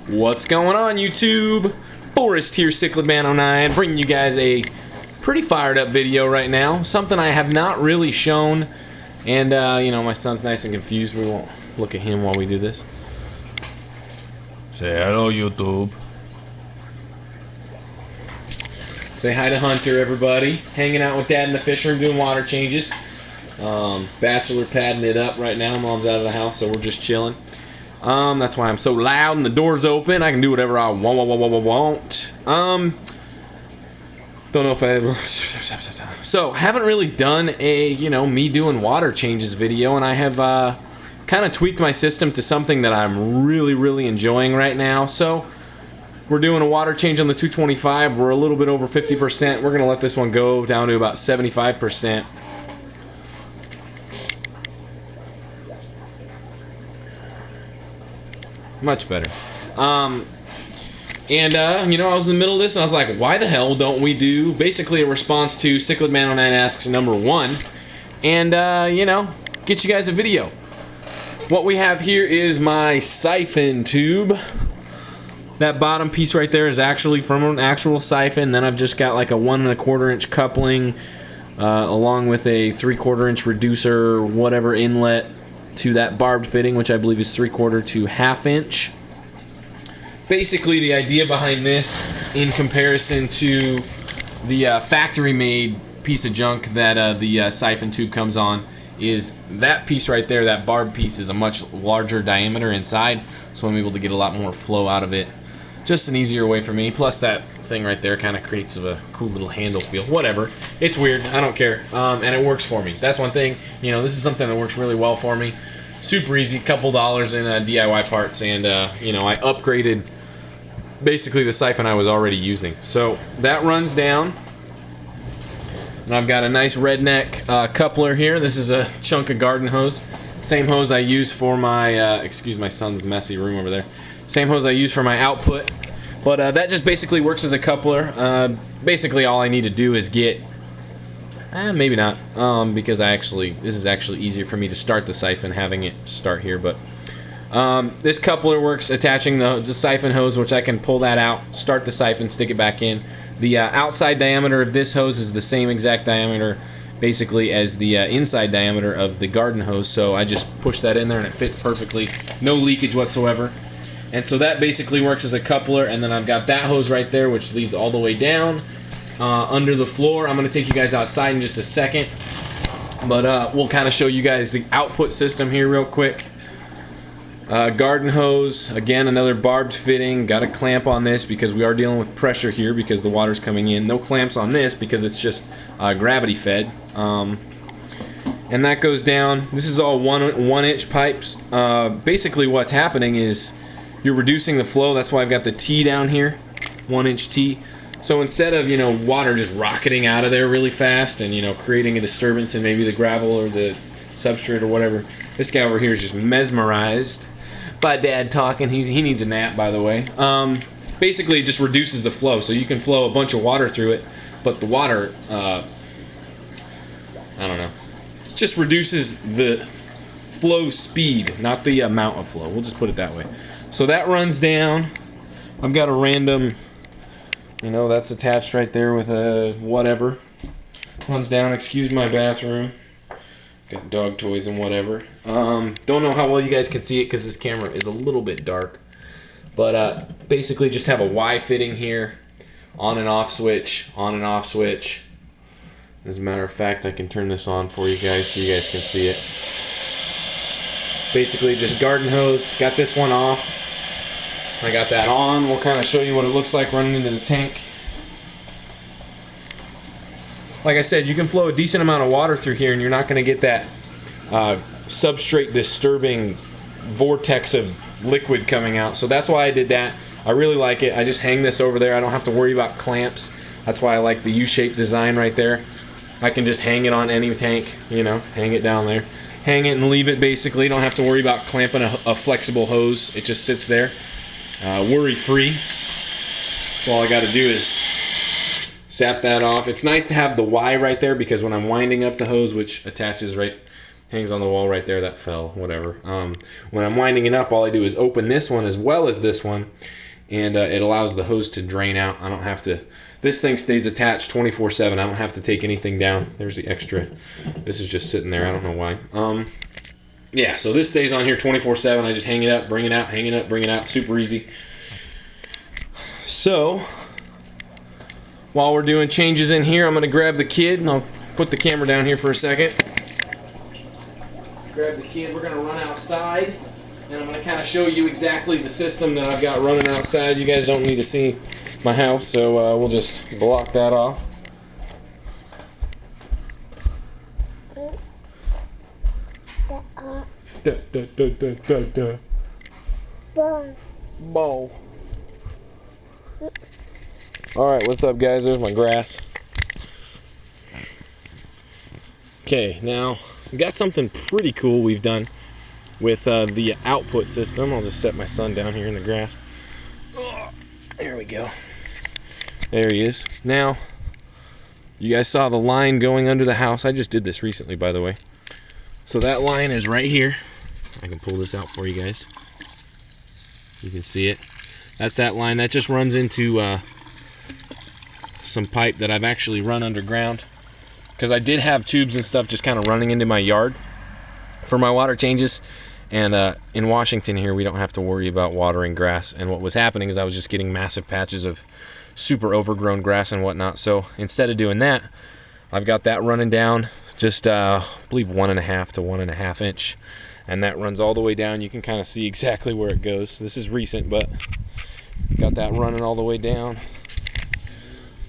What's going on, YouTube? Forrest here, CichlidMan09, bringing you guys a pretty fired up video right now. Something I have not really shown, and you know, my son's nice and confused. We won't look at him while we do this. Say hello, YouTube. Say hi to Hunter, everybody. Hanging out with Dad in the fish room doing water changes. Bachelor padding it up right now. Mom's out of the house, so we're just chilling. That's why I'm so loud and the door's open. I can do whatever I want. Don't know if I ever... So, haven't really done a, you know, me doing water changes video, and I have kind of tweaked my system to something that I'm really enjoying right now. So, we're doing a water change on the 225. We're a little bit over 50%. We're going to let this one go down to about 75%. Much better. You know, I was in the middle of this and I was like, why the hell don't we do basically a response to CichlidMan09 Asks #1 and, you know, get you guys a video. What we have here is my siphon tube. That bottom piece right there is actually from an actual siphon. Then I've just got like a 1 1/4 inch coupling along with a 3/4 inch reducer, whatever inlet to that barbed fitting, which I believe is 3/4 to 1/2 inch. Basically, the idea behind this, in comparison to the factory-made piece of junk that the siphon tube comes on, is that piece right there, that barbed piece, is a much larger diameter inside, so I'm able to get a lot more flow out of it. Just an easier way for me. Plus, that thing right there kind of creates a cool little handle feel. Whatever. It's weird. I don't care. And it works for me. That's one thing. You know, this is something that works really well for me. Super easy. Couple dollars in DIY parts. And, you know, I upgraded basically the siphon I was already using. So, that runs down. And I've got a nice redneck coupler here. This is a chunk of garden hose. Same hose I use for my, excuse my son's messy room over there. Same hose I use for my output. But that just basically works as a coupler. Basically all I need to do is get, maybe not, because this is actually easier for me to start the siphon, having it start here. But this coupler works attaching the siphon hose, which I can pull that out, start the siphon, stick it back in. The outside diameter of this hose is the same exact diameter basically as the inside diameter of the garden hose, so I just push that in there and it fits perfectly. No leakage whatsoever. And so that basically works as a coupler, and then I've got that hose right there which leads all the way down under the floor. I'm going to take you guys outside in just a second, but we'll kind of show you guys the output system here real quick. Garden hose, again another barbed fitting. Got a clamp on this because we are dealing with pressure here because the water's coming in. No clamps on this because it's just gravity fed. And that goes down. This is all one inch pipes. Basically what's happening is you're reducing the flow. That's why I've got the T down here, 1 inch T. So instead of, you know, water just rocketing out of there really fast and, you know, creating a disturbance in maybe the gravel or the substrate or whatever, this guy over here is just mesmerized by Dad talking. He needs a nap, by the way. Basically, it just reduces the flow, so you can flow a bunch of water through it, but the water, I don't know, just reduces the flow speed, not the amount of flow. We'll just put it that way. So that runs down. I've got a random, you know, that's attached right there with a whatever. Runs down. Excuse my bathroom. Got dog toys and whatever. Don't know how well you guys can see it because this camera is a little bit dark. But basically just have a Y fitting here. On and off switch. On and off switch. As a matter of fact, I can turn this on for you guys so you guys can see it. Basically just garden hose. Got this one off. I got that on. We'll kind of show you what it looks like running into the tank. Like I said, you can flow a decent amount of water through here and you're not going to get that substrate disturbing vortex of liquid coming out. So that's why I did that. I really like it. I just hang this over there. I don't have to worry about clamps. That's why I like the U-shaped design right there. I can just hang it on any tank, you know, hang it down there. Hang it and leave it basically. You don't have to worry about clamping a flexible hose. It just sits there. Worry-free. So all I got to do is sap that off. It's nice to have the Y right there because when I'm winding up the hose, which attaches right hangs on the wall right there. That fell, whatever. When I'm winding it up, all I do is open this one as well as this one, and it allows the hose to drain out. I don't have to. This thing stays attached 24/7. I don't have to take anything down. There's the extra. This is just sitting there. I don't know why. Yeah, so this stays on here 24/7. I just hang it up, bring it out, hang it up, bring it out. Super easy. So, while we're doing changes in here, I'm going to grab the kid, and I'll put the camera down here for a second. Grab the kid. We're going to run outside, and I'm going to kind of show you exactly the system that I've got running outside. You guys don't need to see my house, so we'll just block that off. Ball. Alright, what's up, guys? There's my grass. Okay, now we got something pretty cool we've done with the output system. I'll just set my son down here in the grass. Oh, there we go. There he is. Now, you guys saw the line going under the house. I just did this recently, by the way. So that line is right here. I can pull this out for you guys. You can see it. That's that line. That just runs into some pipe that I've actually run underground, because I did have tubes and stuff just kind of running into my yard for my water changes. And in Washington here, we don't have to worry about watering grass. And what was happening is I was just getting massive patches of super overgrown grass and whatnot. So instead of doing that, I've got that running down just I believe 1.5 to 1.5 inch, and that runs all the way down. You can kind of see exactly where it goes. This is recent, but got that running all the way down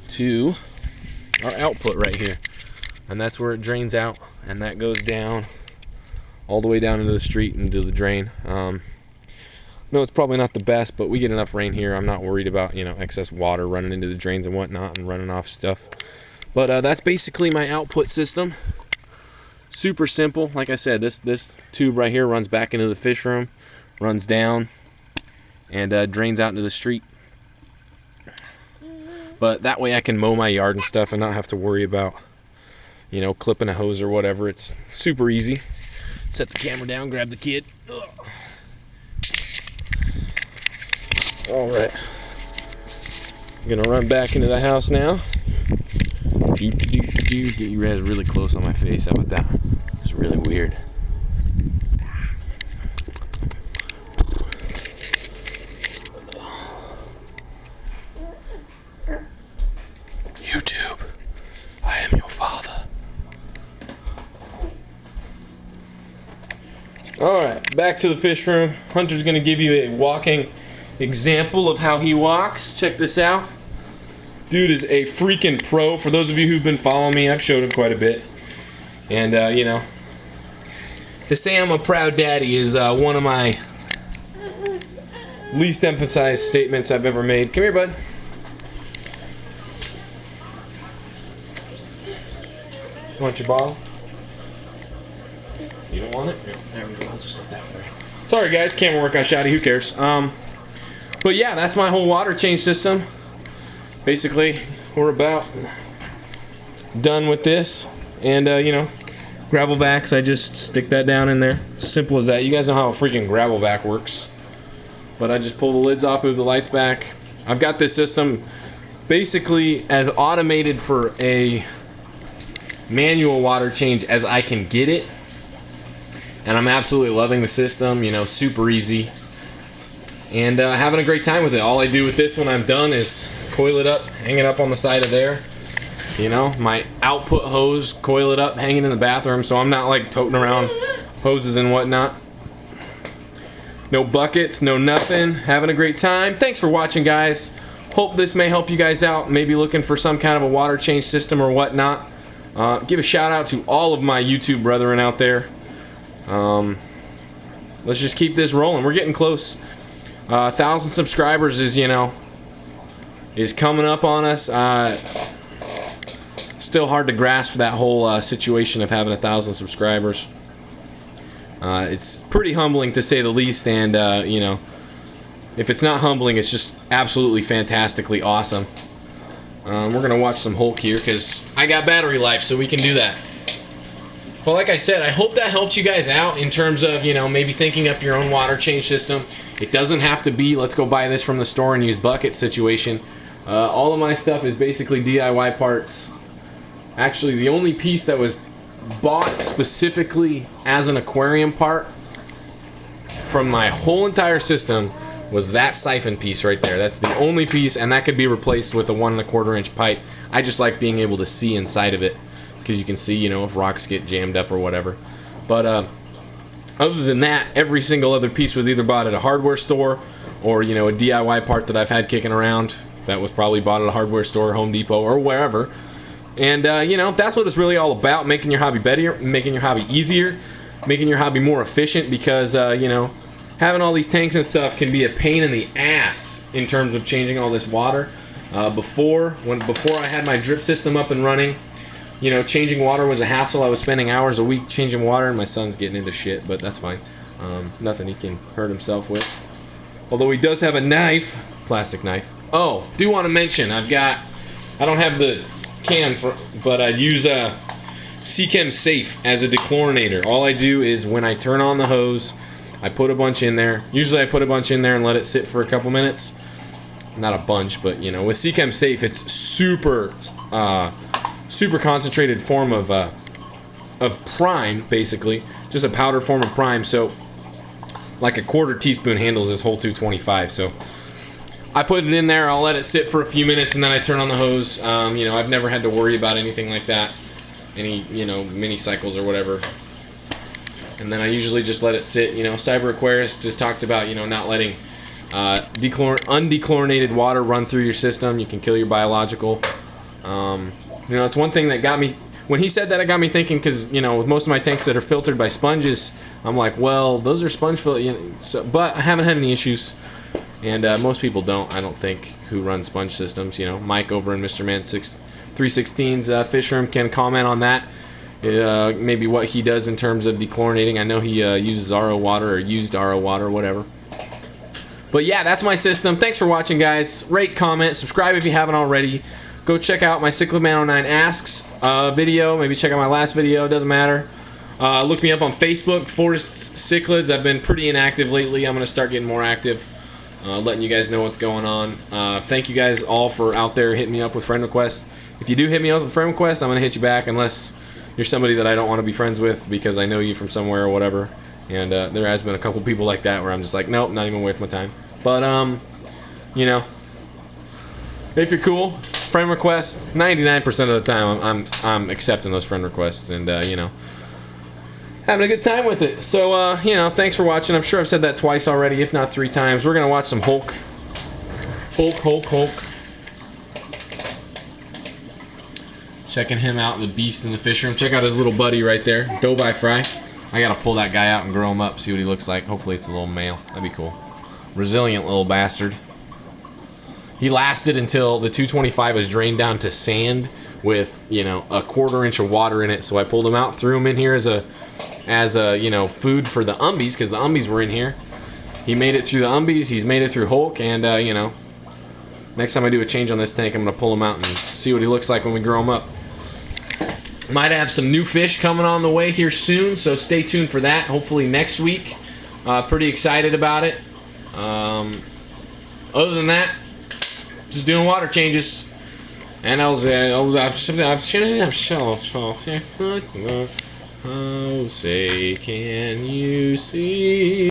to our output right here, and that's where it drains out, and that goes down all the way down into the street and into the drain. No, it's probably not the best, but we get enough rain here. I'm not worried about, you know, excess water running into the drains and whatnot and running off stuff. But that's basically my output system. Super simple. Like I said, this tube right here runs back into the fish room, runs down, and drains out into the street. But that way I can mow my yard and stuff and not have to worry about, you know, clipping a hose or whatever. It's super easy. Set the camera down, grab the kid. Ugh. All right. I'm gonna run back into the house now. Get you guys really close on my face. How about that? It's really weird. YouTube, I am your father. Alright, back to the fish room. Hunter's going to give you a walking example of how he walks. Check this out. Dude is a freaking pro. For those of you who've been following me, I've showed him quite a bit. And, you know, to say I'm a proud daddy is one of my least emphasized statements I've ever made. Come here, bud. You want your bottle? You don't want it? Here, there we go. I'll just let that for you. Sorry, guys. Camera work got shoddy. Who cares? But yeah, that's my whole water change system. Basically, we're about done with this. And, you know, gravel vacs, I just stick that down in there. Simple as that. You guys know how a freaking gravel vac works. But I just pull the lids off, move the lights back. I've got this system basically as automated for a manual water change as I can get it. And I'm absolutely loving the system, you know, super easy. And having a great time with it. All I do with this when I'm done is coil it up, hang it up on the side of there. You know, my output hose, coil it up, hang it in the bathroom, so I'm not like toting around hoses and whatnot. No buckets, no nothing. Having a great time. Thanks for watching, guys. Hope this may help you guys out. Maybe looking for some kind of a water change system or whatnot. Give a shout out to all of my YouTube brethren out there. Let's just keep this rolling. We're getting close. 1,000 subscribers is, you know, is coming up on us. Still hard to grasp that whole situation of having 1,000 subscribers. It's pretty humbling to say the least, and you know, if it's not humbling, it's just absolutely fantastically awesome. We're gonna watch some Hulk here because I got battery life, so we can do that. But like I said, I hope that helped you guys out in terms of, you know, maybe thinking up your own water change system. It doesn't have to be, let's go buy this from the store and use bucket situation. All of my stuff is basically DIY parts. Actually, the only piece that was bought specifically as an aquarium part from my whole entire system was that siphon piece right there. That's the only piece, and that could be replaced with a 1 1/4 inch pipe. I just like being able to see inside of it, because you can see, you know, if rocks get jammed up or whatever. But other than that, every single other piece was either bought at a hardware store or, you know, a DIY part that I've had kicking around that was probably bought at a hardware store, Home Depot, or wherever. And you know, that's what it's really all about: making your hobby better, making your hobby easier, making your hobby more efficient. Because you know, having all these tanks and stuff can be a pain in the ass in terms of changing all this water. Before I had my drip system up and running, you know, changing water was a hassle. I was spending hours a week changing water, and my son's getting into shit, but that's fine. Nothing he can hurt himself with. Although he does have a knife, plastic knife. Oh, do want to mention, I don't have the can for, but I use Seachem Safe as a dechlorinator. All I do is when I turn on the hose, I put a bunch in there. Usually I put a bunch in there and let it sit for a couple minutes. Not a bunch, but you know, with Seachem Safe, it's super concentrated form of prime, basically, just a powder form of prime. So like a 1/4 teaspoon handles this whole 225. So I put it in there, I'll let it sit for a few minutes, and then I turn on the hose. You know, I've never had to worry about anything like that, any, you know, mini cycles or whatever. And then I usually just let it sit. You know, Cyber Aquarius just talked about, you know, not letting undechlorinated water run through your system. You can kill your biological. You know, it's one thing that got me, when he said that, it got me thinking, because, you know, with most of my tanks that are filtered by sponges, I'm like, well, those are sponge filtered, you know, so, but I haven't had any issues. And most people don't, I don't think, who run sponge systems. You know, Mike over in Mr. Man 316's Fishroom can comment on that. Maybe what he does in terms of dechlorinating. I know he uses RO water or used RO water, whatever. But yeah, that's my system. Thanks for watching, guys. Rate, comment, subscribe if you haven't already. Go check out my CyclicMan09 Asks video. Maybe check out my last video. Doesn't matter. Look me up on Facebook, Forest Cichlids. I've been pretty inactive lately. I'm going to start getting more active. Letting you guys know what's going on. Thank you guys all for out there hitting me up with friend requests. If you do hit me up with friend requests, I'm going to hit you back unless you're somebody that I don't want to be friends with because I know you from somewhere or whatever. And there has been a couple people like that where I'm just like, nope, not even worth my time. But, you know, if you're cool, friend requests, 99% of the time I'm accepting those friend requests and, you know, having a good time with it. So, you know, thanks for watching. I'm sure I've said that twice already, if not 3 times. We're going to watch some Hulk. Hulk. Checking him out, the beast in the fish room. Check out his little buddy right there, Doe by Fry. I got to pull that guy out and grow him up, see what he looks like. Hopefully it's a little male. That'd be cool. Resilient little bastard. He lasted until the 225 was drained down to sand with, you know, a 1/4 inch of water in it. So I pulled him out, threw him in here as a you know, food for the umbies, because the umbies were in here. He made it through the umbies, he's made it through Hulk, and you know, next time I do a change on this tank, I'm going to pull him out and see what he looks like when we grow him up. Might have some new fish coming on the way here soon, so stay tuned for that, hopefully next week. Pretty excited about it. Other than that, just doing water changes. And oh, say, can you see?